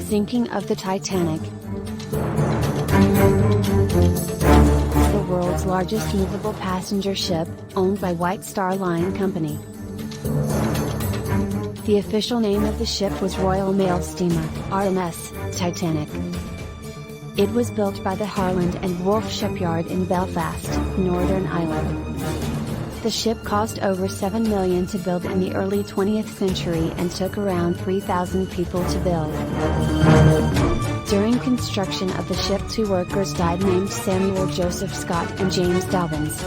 Sinking of the Titanic. The world's largest movable passenger ship, owned by White Star Line Company. The official name of the ship was Royal Mail Steamer, RMS Titanic. It was built by the Harland and Wolff shipyard in Belfast, Northern Ireland. The ship cost over $7 million to build in the early 20th century and took around 3,000 people to build. During construction of the ship, 2 workers died named Samuel Joseph Scott and James Dobbins.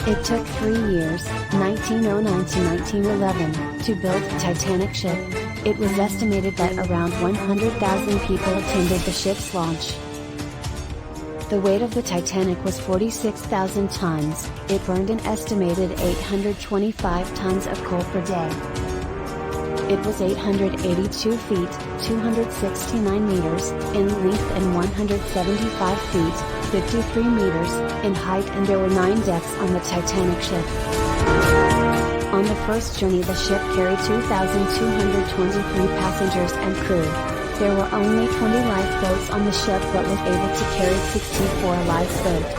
It took 3 years, 1909 to 1911, to build the Titanic ship. It was estimated that around 100,000 people attended the ship's launch. The weight of the Titanic was 46,000 tons, it burned an estimated 825 tons of coal per day. It was 882 feet, 269 meters, in length and 175 feet, 53 meters, in height, and there were 9 decks on the Titanic ship. On the first journey the ship carried 2,223 passengers and crew. There were only 20 lifeboats on the ship but was able to carry 64 lifeboats.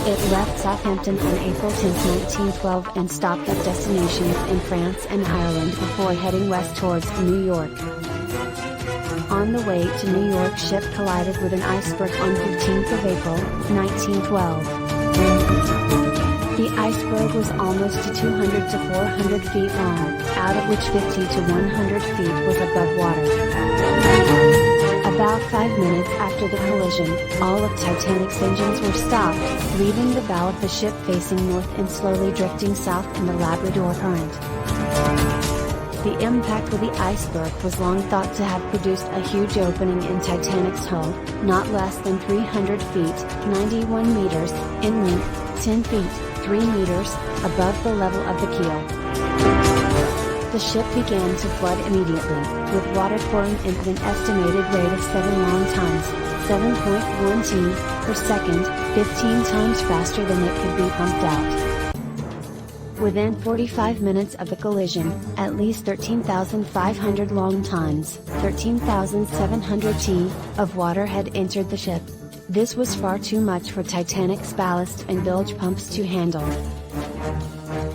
It left Southampton on April 10, 1912 and stopped at destinations in France and Ireland before heading west towards New York. On the way to New York, ship collided with an iceberg on 15th of April, 1912. The iceberg was almost 200 to 400 feet long, out of which 50 to 100 feet was above water. About 5 minutes after the collision, all of Titanic's engines were stopped, leaving the bow of the ship facing north and slowly drifting south in the Labrador Current. The impact with the iceberg was long thought to have produced a huge opening in Titanic's hull, not less than 300 feet, 91 meters, in length, 10 feet, 3 meters, above the level of the keel. The ship began to flood immediately, with water pouring in at an estimated rate of 7 long tons, 7.1 t per second, 15 times faster than it could be pumped out. Within 45 minutes of the collision, at least 13,500 long tons, 13,700 t, of water had entered the ship. This was far too much for Titanic's ballast and bilge pumps to handle.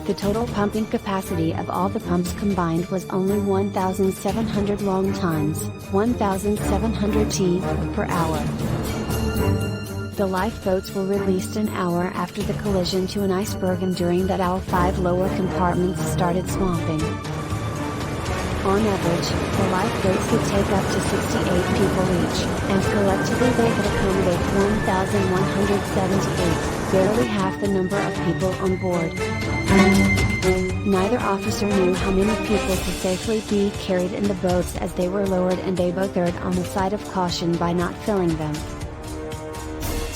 The total pumping capacity of all the pumps combined was only 1,700 long tons, 1,700 t, per hour. The lifeboats were released an hour after the collision to an iceberg, and during that hour 5 lower compartments started swamping. On average, the lifeboats could take up to 68 people each, and collectively they could accommodate 1,178, barely half the number of people on board. Neither officer knew how many people could safely be carried in the boats as they were lowered, and they both erred on the side of caution by not filling them.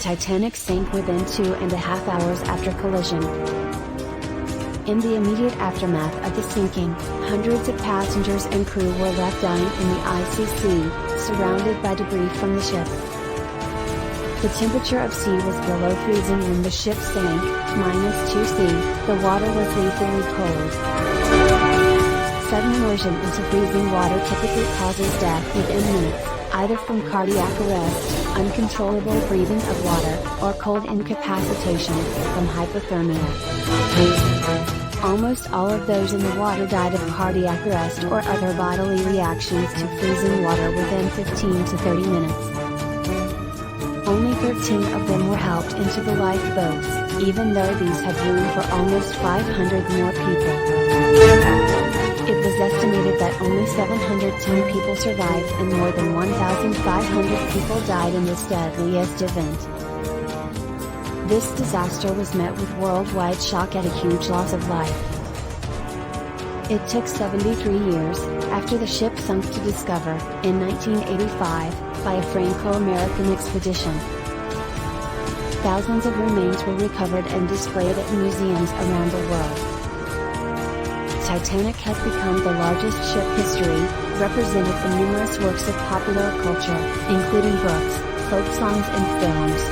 Titanic sank within 2.5 hours after collision. In the immediate aftermath of the sinking, hundreds of passengers and crew were left dying in the icy sea, surrounded by debris from the ship. The temperature of sea was below freezing when the ship sank, -2°C, the water was lethally cold. Sudden immersion into freezing water typically causes death within minutes, either from cardiac arrest, uncontrollable breathing of water, or cold incapacitation, from hypothermia. Almost all of those in the water died of cardiac arrest or other bodily reactions to freezing water within 15 to 30 minutes. Only 13 of them were helped into the lifeboats, even though these had room for almost 500 more people. It was estimated that only 710 people survived and more than 1,500 people died in this deadliest event. This disaster was met with worldwide shock at a huge loss of life. It took 73 years, after the ship sunk, to discover, in 1985, by a Franco-American expedition. Thousands of remains were recovered and displayed at museums around the world. Titanic has become the largest ship history, represented in numerous works of popular culture, including books, folk songs and films.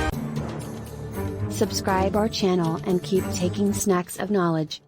Subscribe our channel and keep taking snacks of knowledge.